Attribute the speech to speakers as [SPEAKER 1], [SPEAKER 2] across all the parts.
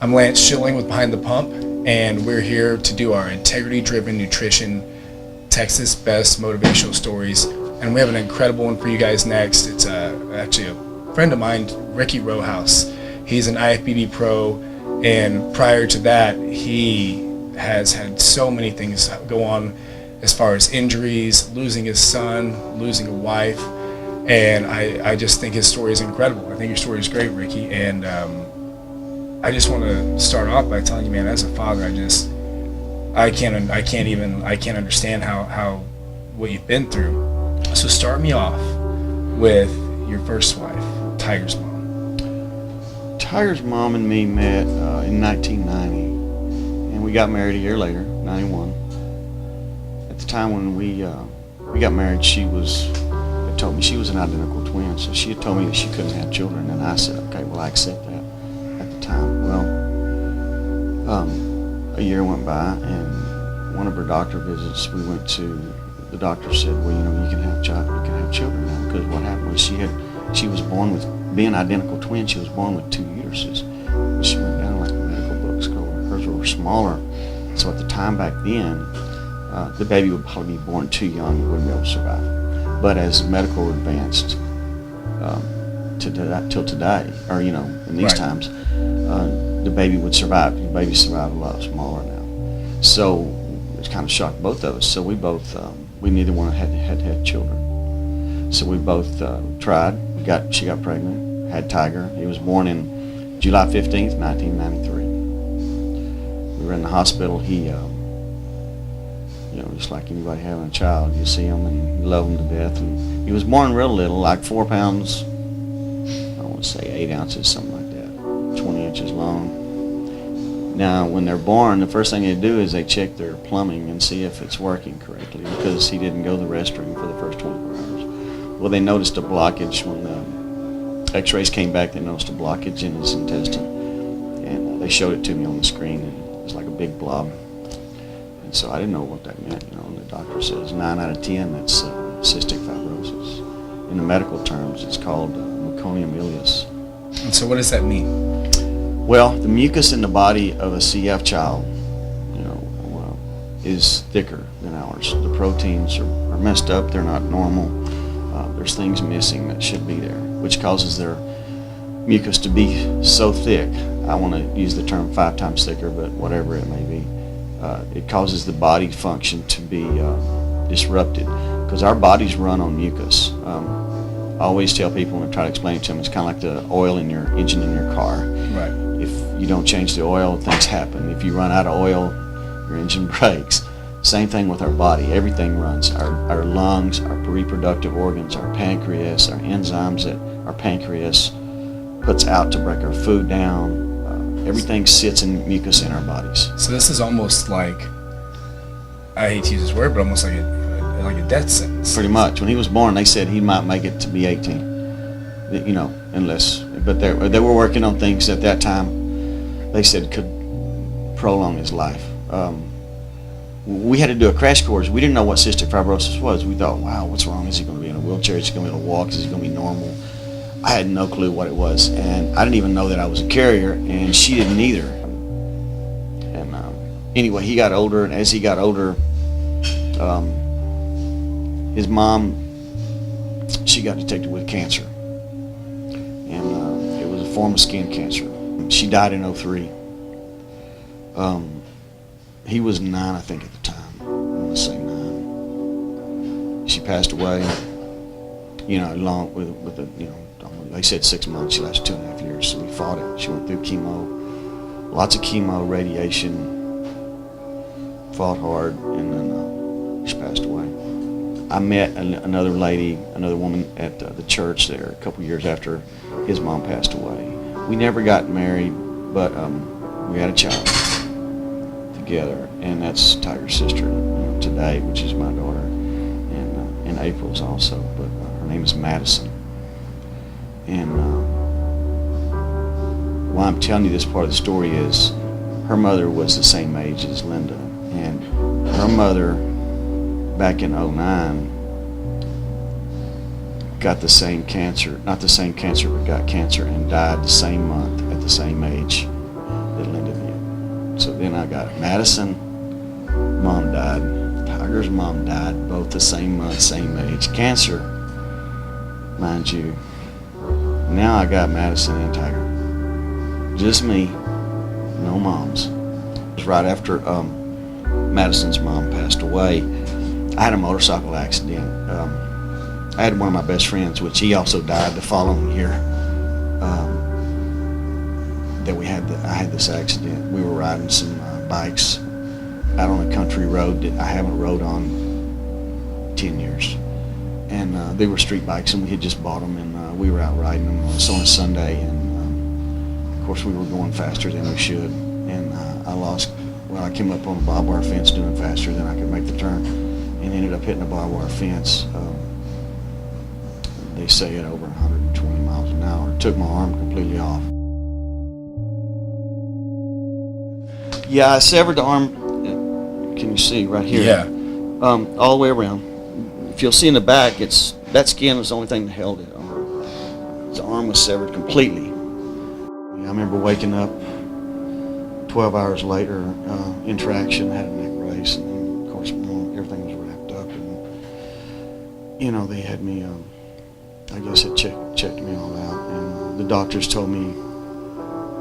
[SPEAKER 1] I'm Lance Schilling with Behind the Pump, and we're here to do our integrity-driven nutrition Texas Best Motivational Stories. And we have an incredible one for you guys next. It's actually a friend of mine, Ricky Rohus. He's an IFBB pro, and prior to that, he has had so many things go on as far as injuries, losing his son, losing a wife, and I just think his story is incredible. I think your story is great, Ricky, and I just want to start off by telling you, man, as a father, I can't understand how what you've been through. So start me off with your first wife, Tiger's mom.
[SPEAKER 2] Tiger's mom and me met in 1990, and we got married a year later, 91. At the time when we got married, she had told me she was an identical twin, so she had told me that she couldn't have children, and I said, okay, well, I accept that at the time. Well, a year went by, and one of her doctor visits, we went to, the doctor said, well, you can have children now, because what happened was she was born with, being an identical twin, she was born with 2 uteruses. She went down like the medical books go, hers were smaller, so at the time back then, the baby would probably be born too young and wouldn't be able to survive. But as medical advanced till today, or in these times, the baby would survive. The baby survived a lot smaller now. So it kind of shocked both of us. So we both, we neither one had children. So we both tried. She got pregnant, had Tiger. He was born in July 15th, 1993. We were in the hospital. He, just like anybody having a child, you see him and you love him to death. And he was born real little, like 4 pounds, I want to say 8 ounces, something like that, 20 inches long. Now, when they're born, the first thing they do is they check their plumbing and see if it's working correctly, because he didn't go to the restroom for the first 24 hours. Well, they noticed a blockage when the x-rays came back. They noticed a blockage in his intestine, and they showed it to me on the screen, and it was like a big blob. And so I didn't know what that meant. And the doctor says 9 out of 10, that's cystic fibrosis. In the medical terms, it's called meconium ileus.
[SPEAKER 1] And so what does that mean?
[SPEAKER 2] Well, the mucus in the body of a CF child, is thicker than ours. The proteins are messed up. They're not normal. There's things missing that should be there, which causes their mucus to be so thick. I want to use the term 5 times thicker, but whatever it may be. It causes the body function to be disrupted, because our bodies run on mucus. I always tell people when I try to explain it to them, it's kind of like the oil in your engine in your car.
[SPEAKER 1] Right.
[SPEAKER 2] If you don't change the oil, things happen. If you run out of oil, your engine breaks. Same thing with our body. Everything runs. Our lungs, our reproductive organs, our pancreas, our enzymes that our pancreas puts out to break our food down. Everything sits in mucus in our bodies.
[SPEAKER 1] So this is almost like, I hate to use this word, but almost like a death sentence.
[SPEAKER 2] Pretty much. When he was born, they said he might make it to be 18. But they were working on things at that time they said could prolong his life. We had to do a crash course. We didn't know what cystic fibrosis was. We thought, wow, what's wrong? Is he going to be in a wheelchair? Is he going to be able to walk? Is he going to be normal? I had no clue what it was, and I didn't even know that I was a carrier, and she didn't either. And anyway, he got older, and as he got older, his mom, she got detected with cancer, and it was a form of skin cancer. She died in '03. He was 9, I think, at the time. I want to say 9. She passed away, along with they said 6 months. She lasted 2.5 years, so we fought it. She went through chemo, lots of chemo, radiation, fought hard, and then she passed away. I met another woman at the church there a couple years after his mom passed away. We never got married, but we had a child together, and that's Tiger's sister today, which is my daughter, and April's also, but her name is Madison. And why I'm telling you this part of the story is her mother was the same age as Linda, and her mother back in '09 got the same cancer, not the same cancer, but got cancer and died the same month at the same age that Linda Then I got Madison, mom died. Tiger's mom died, both the same month, same age. Cancer, mind you. Now I got Madison and Tiger. Just me, no moms. It was right after Madison's mom passed away. I had a motorcycle accident. I had one of my best friends, which he also died the following year. I had this accident. We were riding some bikes out on a country road that I haven't rode on 10 years. And they were street bikes, and we had just bought them, and we were out riding them. It was on a Sunday, and of course we were going faster than we should. And I came up on a barbed wire fence doing faster than I could make the turn, and ended up hitting a barbed wire fence. They say at over 120 miles an hour. It took my arm completely off. Yeah, I severed the arm. Can you see right here?
[SPEAKER 1] Yeah.
[SPEAKER 2] All the way around. If you'll see in the back, that skin was the only thing that held it. The arm was severed completely. I remember waking up 12 hours later, interaction, had a neck brace, and then, of course, everything was wrapped up. And, they had me, I guess it checked me all out. And the doctors told me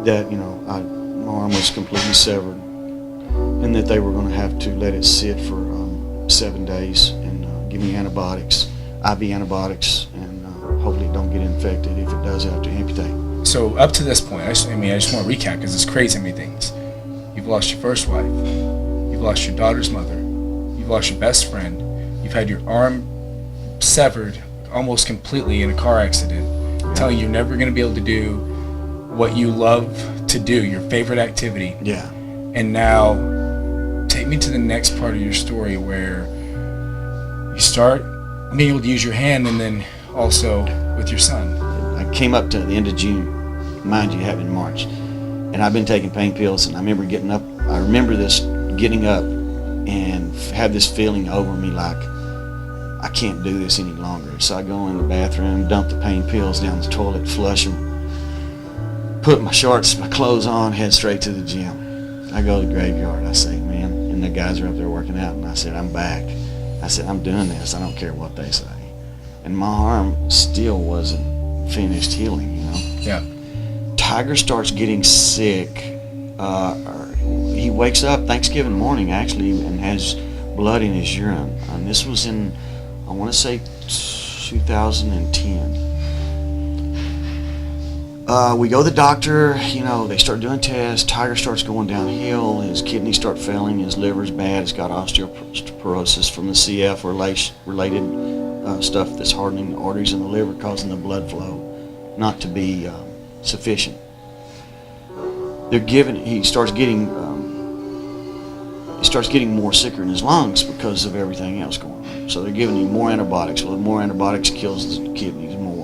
[SPEAKER 2] that, my arm was completely severed, and that they were going to have to let it sit for 7 days and give me antibiotics, IV antibiotics, and hopefully it don't get infected. If it does, I have to amputate.
[SPEAKER 1] So up to this point, I just want to recap because it's crazy many things. You've lost your first wife. You've lost your daughter's mother. You've lost your best friend. You've had your arm severed almost completely in a car accident, telling you you're never going to be able to do what you love to do, your favorite activity.
[SPEAKER 2] Yeah.
[SPEAKER 1] And now, take me to the next part of your story where you start being able to use your hand, and then also with your son.
[SPEAKER 2] I came up to the end of June, mind you, having March, and I've been taking pain pills, and I remember getting up and have this feeling over me like I can't do this any longer. So I go in the bathroom, dump the pain pills down the toilet, flush them, put my shorts, my clothes on, head straight to the gym. I go to the graveyard. I say, man, and the guys are up there working out, and I said, I'm back. I said, I'm doing this. I don't care what they say. And my arm still wasn't finished healing,
[SPEAKER 1] Yeah.
[SPEAKER 2] Tiger starts getting sick. He wakes up Thanksgiving morning, actually, and has blood in his urine. And this was in, I want to say, 2010. We go to the doctor, they start doing tests. Tiger starts going downhill. His kidneys start failing. His liver's bad. He's got osteoporosis from the CF related stuff that's hardening the arteries in the liver, causing the blood flow not to be sufficient. He starts getting more sicker in his lungs because of everything else going on. So they're giving him more antibiotics. Well, more antibiotics kills the kidneys more.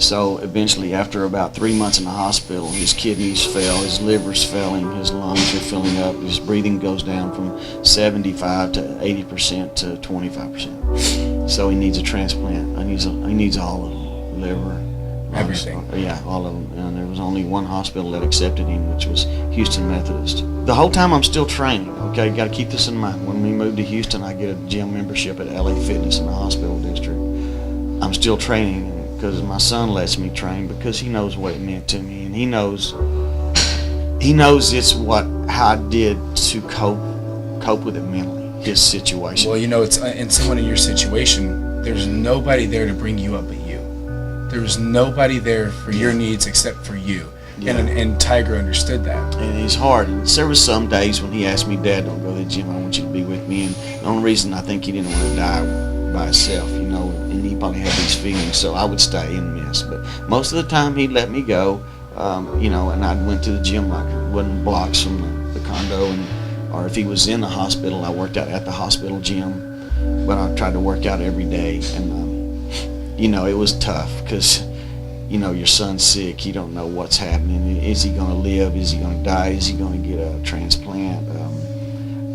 [SPEAKER 2] So eventually, after about 3 months in the hospital, his kidneys fail, his liver's failing, his lungs are filling up, his breathing goes down from 75 to 80% to 25%. So he needs a transplant. He needs all of them, liver,
[SPEAKER 1] Everything.
[SPEAKER 2] Yeah, all of them. And there was only one hospital that accepted him, which was Houston Methodist. The whole time I'm still training, okay? Got to keep this in mind. When we moved to Houston, I get a gym membership at LA Fitness in the hospital district. I'm still training because my son lets me train because he knows what it meant to me, and he knows it's how I did to cope with it mentally, his situation.
[SPEAKER 1] Well, it's in someone in your situation, there's nobody there to bring you up but you. There's nobody there for your needs except for you. Yeah. And Tiger understood that. And
[SPEAKER 2] he's hard. And there was some days when he asked me, Dad, don't go to the gym. I want you to be with me. And the only reason I think he didn't want to die by himself, and he probably had these feelings, so I would stay and miss. But most of the time he'd let me go, and I went to the gym like it wasn't blocks from the condo. Or if he was in the hospital, I worked out at the hospital gym. But I tried to work out every day. And it was tough because, your son's sick. You don't know what's happening. Is he going to live? Is he going to die? Is he going to get a transplant?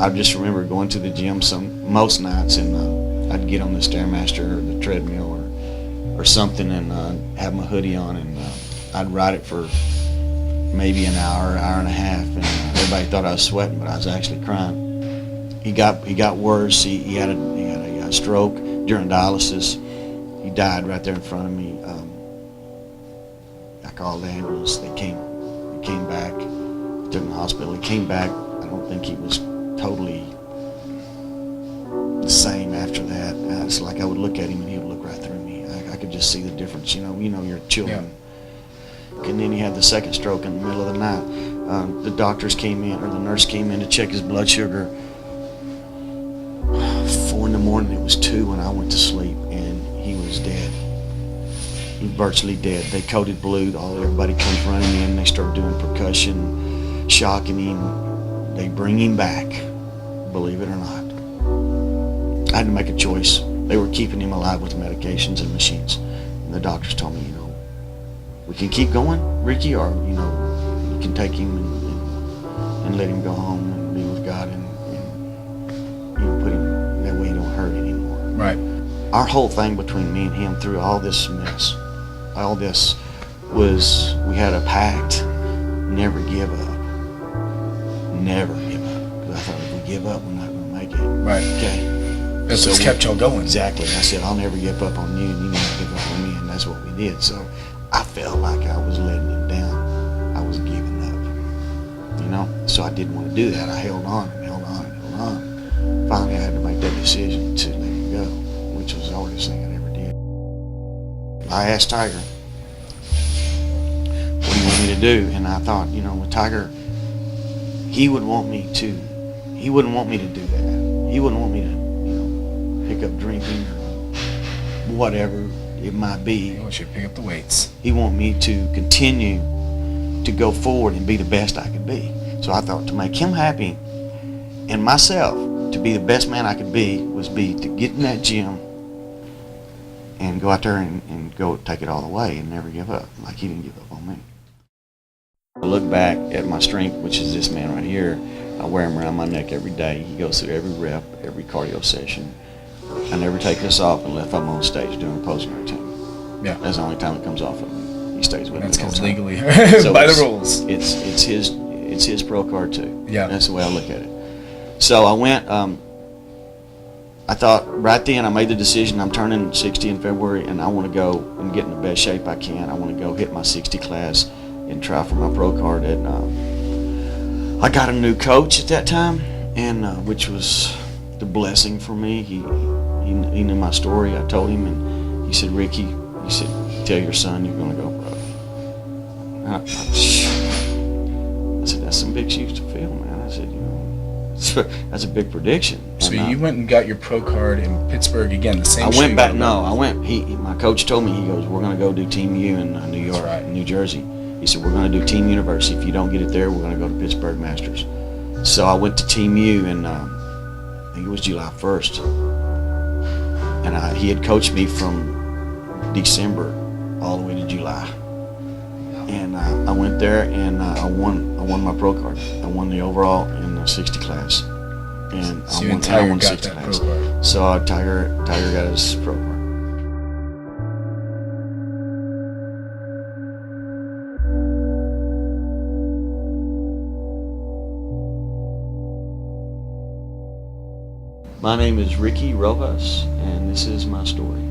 [SPEAKER 2] I just remember going to the gym most nights, and I'd get on the Stairmaster or the treadmill or something and have my hoodie on, and I'd ride it for maybe an hour and a half. And everybody thought I was sweating, but I was actually crying. He got worse. He had a stroke during dialysis. He died right there in front of me. I called the ambulance. They came back. Took him to the hospital. He came back. I don't think he was totally the same after that. It's like I would look at him and he would look right through me. I could just see the difference. You know your children. Yeah. And then he had the second stroke in the middle of the night. The doctors came in, or the nurse came in to check his blood sugar. 4 in the morning. It was 2 when I went to sleep, and he was dead. He was virtually dead. They coded blue. Everybody comes running in. They start doing percussion, shocking him. They bring him back, believe it or not. I had to make a choice. They were keeping him alive with medications and machines. And the doctors told me, we can keep going, Ricky, or, you can take him and let him go home and be with God and put him that way he don't hurt anymore.
[SPEAKER 1] Right.
[SPEAKER 2] Our whole thing between me and him through all this mess, all this, was we had a pact: never give up. Never give up. Because I thought if we give up, we're not going to make it.
[SPEAKER 1] Right.
[SPEAKER 2] Okay.
[SPEAKER 1] That's what's kept y'all going.
[SPEAKER 2] Exactly. I said, I'll never give up on you, and you never give up on me, and that's what we did. So I felt like I was letting him down. I was giving up. So I didn't want to do that. I held on and held on and held on. Finally, I had to make that decision to let him go, which was the hardest thing I ever did. I asked Tiger, what do you want me to do? And I thought, with Tiger, he wouldn't want me to do that. He wouldn't want me to, pick up drinking or whatever it might be.
[SPEAKER 1] He wants you to pick up the weights.
[SPEAKER 2] He wanted me to continue to go forward and be the best I could be. So I thought to make him happy and myself to be the best man I could be was to get in that gym and go out there and go take it all the way and never give up, like he didn't give up on me. I look back at my strength, which is this man right here. I wear him around my neck every day. He goes through every rep, every cardio session. I never take this off unless I'm on stage doing a posing routine.
[SPEAKER 1] Yeah.
[SPEAKER 2] That's the only time it comes off of me. He stays with me.
[SPEAKER 1] That's because legally,
[SPEAKER 2] so
[SPEAKER 1] by the rules.
[SPEAKER 2] It's his pro card too.
[SPEAKER 1] Yeah.
[SPEAKER 2] That's the way I look at it. So I went. I thought right then I made the decision. I'm turning 60 in February, and I want to go and get in the best shape I can. I want to go hit my 60 class and try for my pro card. And I got a new coach at that time, and which was the blessing for me. He knew my story. I told him, and he said, Ricky, he said, tell your son you're going to go pro. I said, that's some big shoes to fill, man. I said, that's a big prediction.
[SPEAKER 1] So you went and got your pro card in Pittsburgh again, the same.
[SPEAKER 2] I went back. No, I went. My coach told me, he goes, we're going to go do Team U in New York,
[SPEAKER 1] right.
[SPEAKER 2] New Jersey. He said, we're going to do Team University. If you don't get it there, we're going to go to Pittsburgh Masters. So I went to Team U, and I think it was July 1st. And he had coached me from December all the way to July. And I went there, and I won my pro card. I won the overall in the 60 class. And
[SPEAKER 1] so
[SPEAKER 2] I won
[SPEAKER 1] got
[SPEAKER 2] 60
[SPEAKER 1] that
[SPEAKER 2] class.
[SPEAKER 1] pro card.
[SPEAKER 2] So Tiger got his pro card. My name is Ricky Rohus, and this is my story.